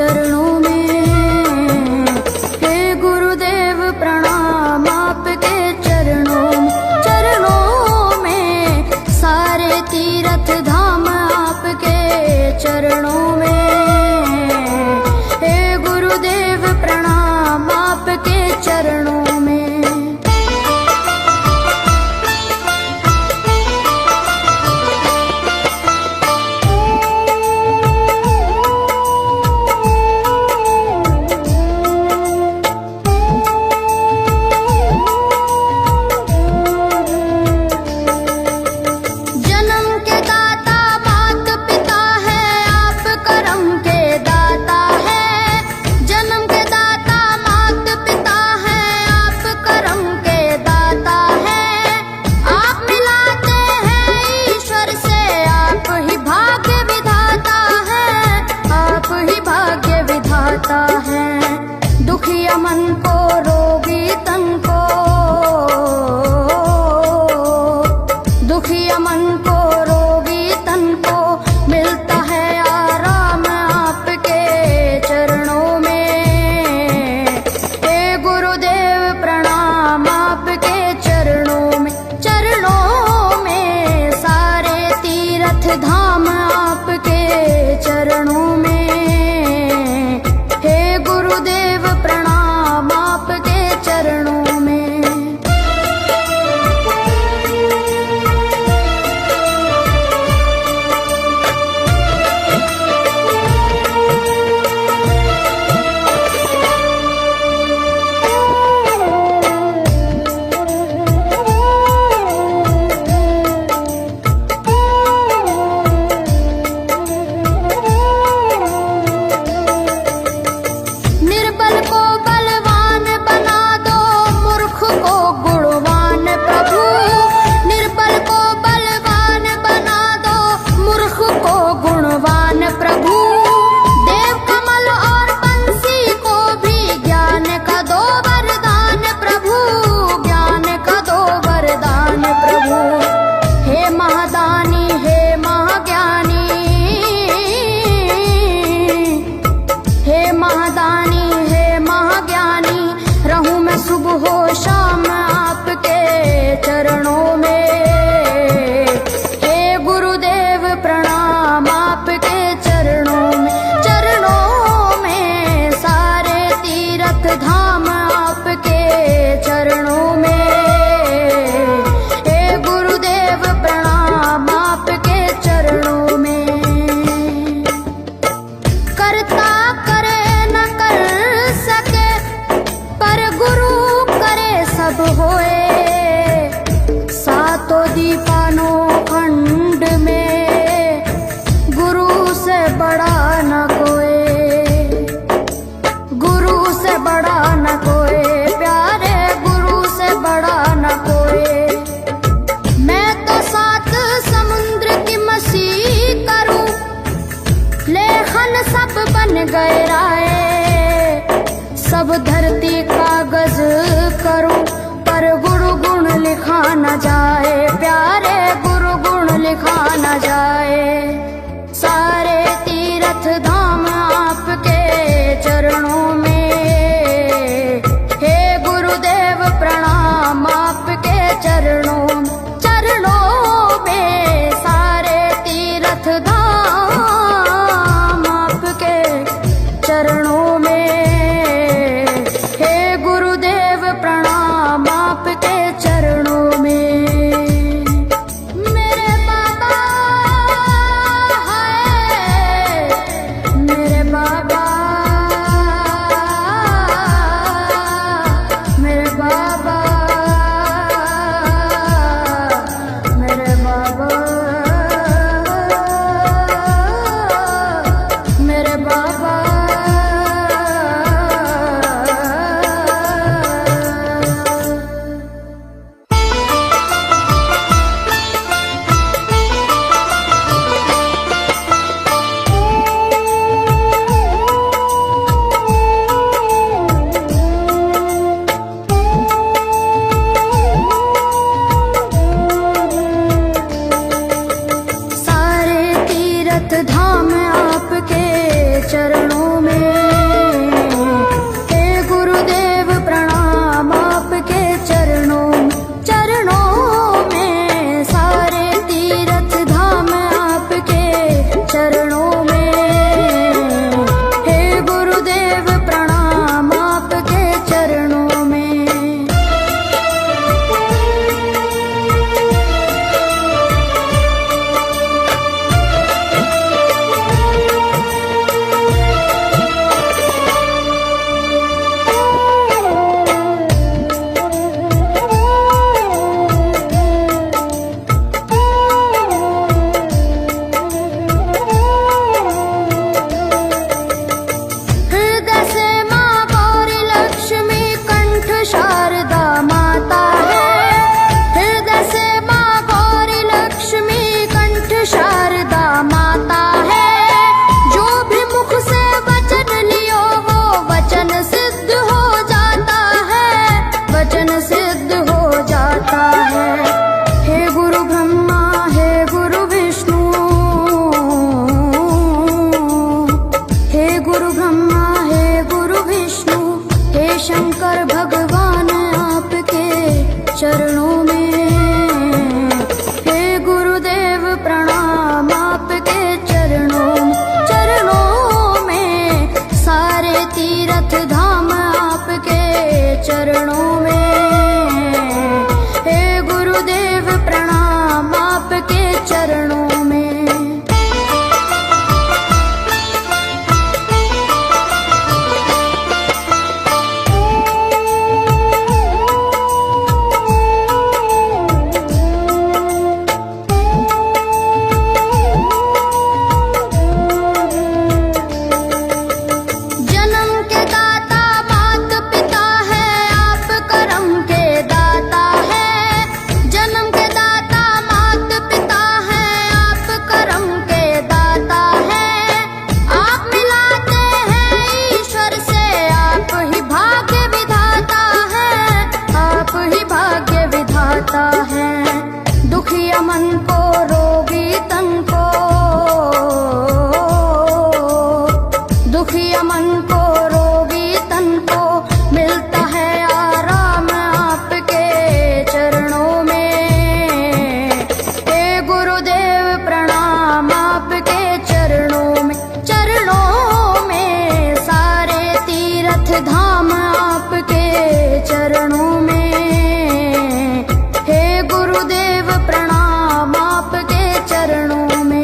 चरणों में। हे गुरुदेव प्रणाम आपके चरणों में, सारे तीर्थ धाम आपके चरणों में। हे गुरुदेव प्रणाम आपके चरणों में। दुखिया मन को, रोगी तन को, दुखिया मन को, रोगी तन को मिलता है आराम आपके चरणों में। हे गुरुदेव प्रणाम आपके चरणों में, सारे तीर्थ धाम आपके चरणों में। गुरुदेव प्रणाम आपके चरणों में। सुबह हो शाम आपके चरणों में। हे गुरुदेव प्रणाम आपके चरणों में, सारे तीर्थ धाम आपके चरणों में। हे गुरुदेव प्रणाम आपके चरणों में। करता करे न कर सके, पर गुरु सब होए। सातों दीपानों खंड में गुरु से बड़ा न कोई, गुरु से बड़ा न कोई, प्यारे गुरु से बड़ा न कोई। मैं तो 7 समुद्र की मछली करूं, लेखन सब बन गए राय। सब धरती कागज करूं, पर गुरु गुण लिखा न जाए, प्यारे गुरु गुण लिखा न जाए। सारे तीर्थ धाम आपके चरणों में। हे गुरुदेव प्रणाम आपके चरणों में, सारे तीर्थ धाम आपके चरणों में। प्रणाम आपके चरणों में। मेरे बाबा है, मेरे बाबा, मेरे बाबा, मेरे बाबा, मेरे बाबा। तीर्थ धाम आपके चरणों में। हे गुरुदेव प्रणाम आपके चरणों में। दुखिया मन को रोगी तन को, दुखिया मन को रोगी तन को मिलता है आराम आपके चरणों में। हे गुरुदेव प्रणाम आपके चरणों में। चरणों में सारे तीर्थ धाम आपके चरणों में। गुरुदेव प्रणाम आपके चरणों में।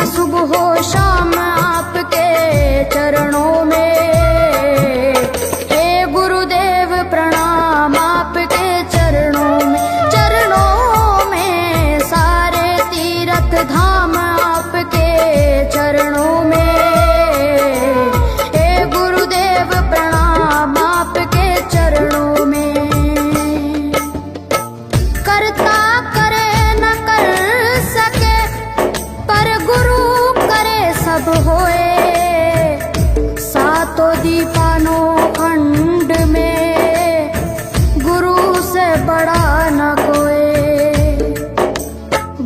सुबह शाम आपके चरणों में। हे गुरुदेव प्रणाम आपके चरणों में। चरणों में सारे तीर्थ धाम आपके चरणों में। हे गुरुदेव प्रणाम आपके चरणों में। करता करे न कर सके पर गुरु सब होए। सातों दीपानों खंड में गुरु से बड़ा न कोई,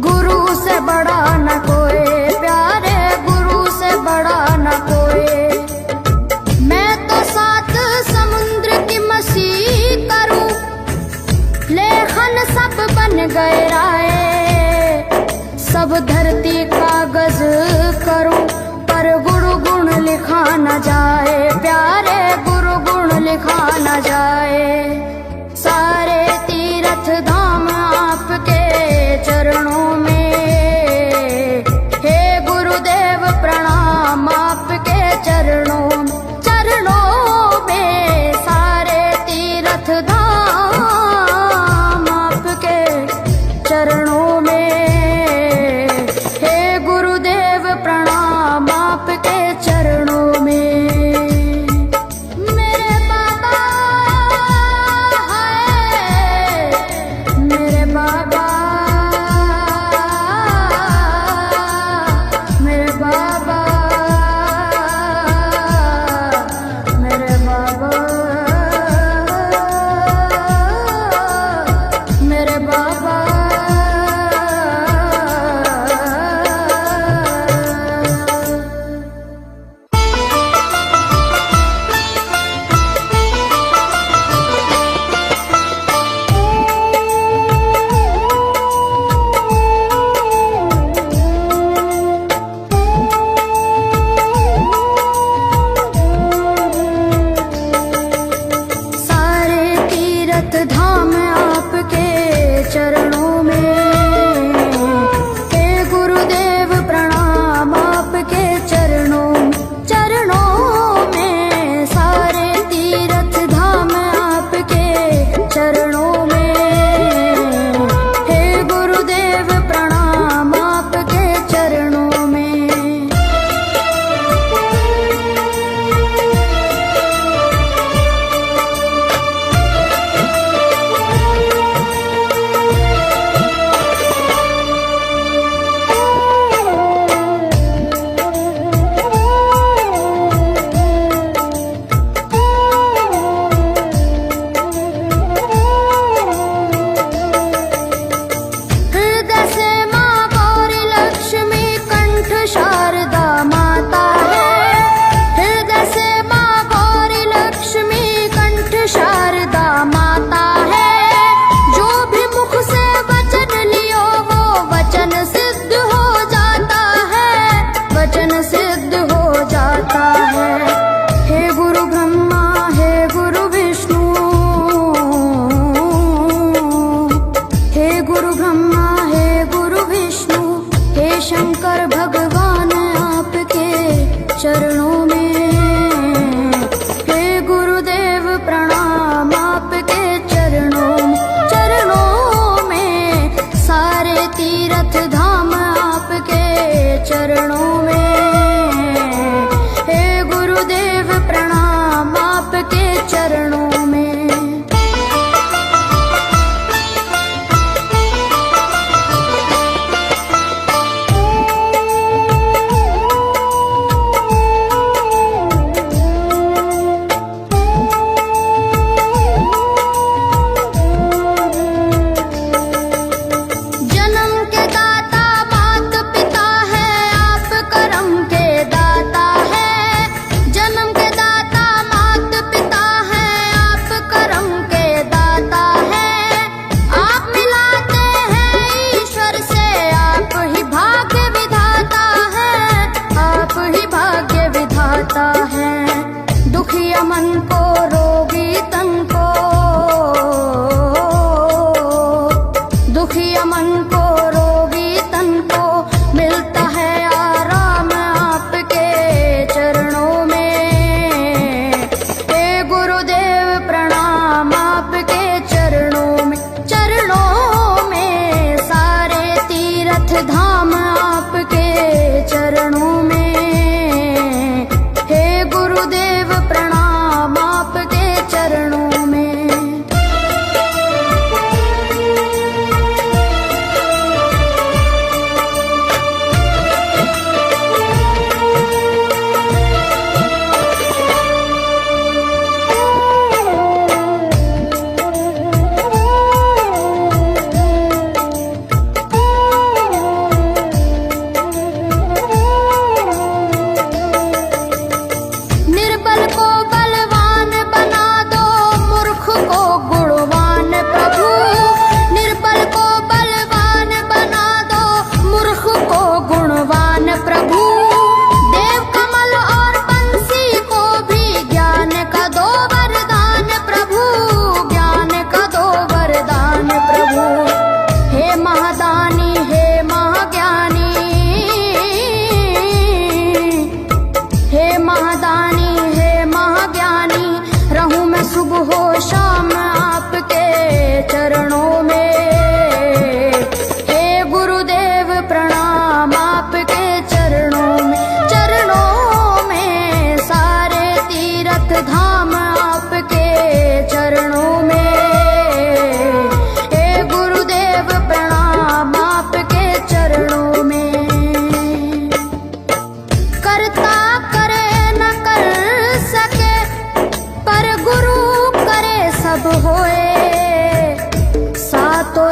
गुरु से बड़ा न कोई, प्यारे गुरु से बड़ा न कोई। मैं तो सात समुद्र की मछली करूं, लेखन सब बन गए राय। सब धरती कागज करूं पर गुरु गुण लिखा न जाए, प्यारे गुरु गुण लिखा न जाए। सारे तीर्थ धाम आपके चरणों में। हे गुरुदेव प्रणाम आपके चरणों में। चरणों में सारे तीर्थ धाम आपके चरणों चरणों में। दुखिया मन को रोगी तन को, दुखिया मन को रोगी तन को मिलता है आराम आपके चरणों में। हे गुरुदेव प्रणाम आपके चरणों में, चरणों में सारे तीर्थ धाम आपके चरणों में। तो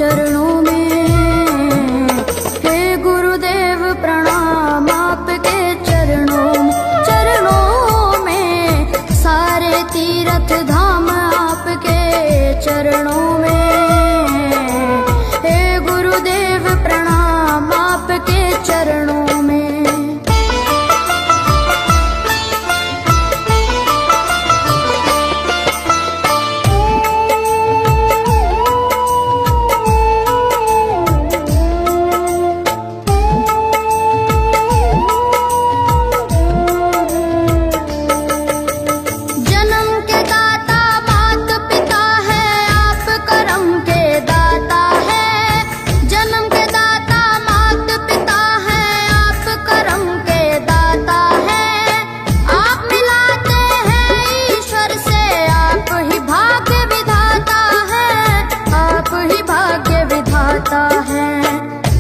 चरणों में। हे गुरुदेव प्रणाम आपके चरणों में, सारे तीर्थ धाम आपके चरणों में। हे गुरुदेव प्रणाम आपके चरणों में।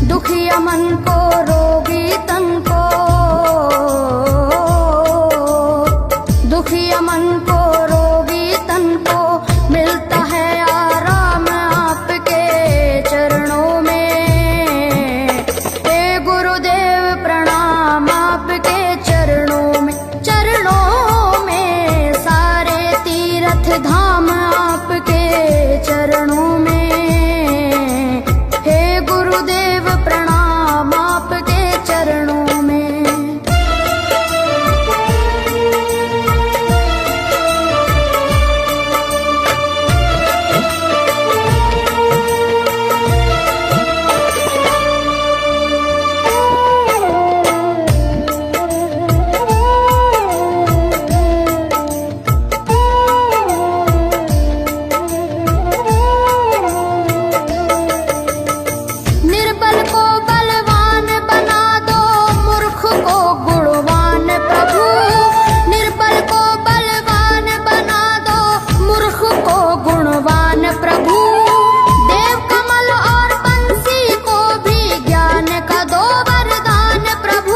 दुखिया मन को रोगी तन को, दुखिया मन को रोगी तन को मिलता है आराम आपके चरणों में। हे गुरुदेव प्रणाम आपके चरणों में, सारे तीर्थ धाम आपके चरणों में। गुरुदेव प्रणाम आपके चरणों में। निर्बल को बलवान बना दो, मूर्ख को गुणवान प्रभु। निर्बल को बलवान बना दो, मूर्ख को गुणवान प्रभु। देव कमल और बंसी को भी ज्ञान का दो वरदान प्रभु,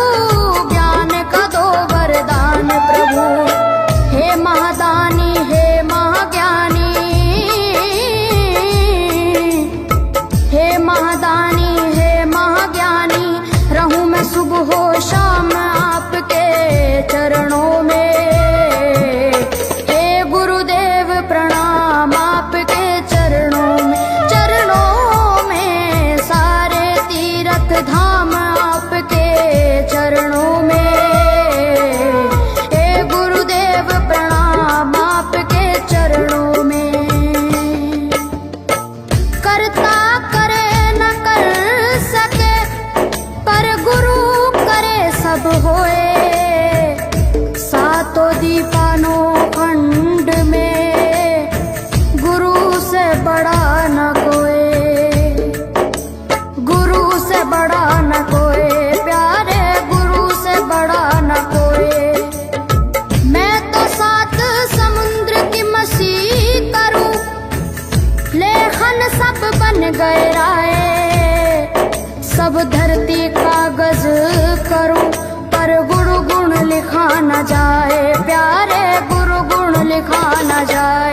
ज्ञान का दो वरदान प्रभु। हे महादानी हे महाज्ञानी, हे महादानी हे महाज्ञानी, रहूं मैं सुबह शाम आपके चरणों में। हे गुरुदेव प्रणाम आपके चरणों में, सारे तीर्थ धाम आपके चरणों में। हे गुरुदेव प्रणाम आपके चरणों में। करता करे न कर सके, पर गुरु करे सब होए। सातों दीपानों खंड में गुरु से बड़ा न कोई, गुरु से बड़ा न कोई प्यारे, गुरु से बड़ा न कोई। मैं तो 7 समुद्र की मछली करूं, लेखन सब बन गए राय। सब धरती कागज करूं, पर गुरु गुण लिखा न जाए प्यारे, गुरु गुण लिखा न जाए।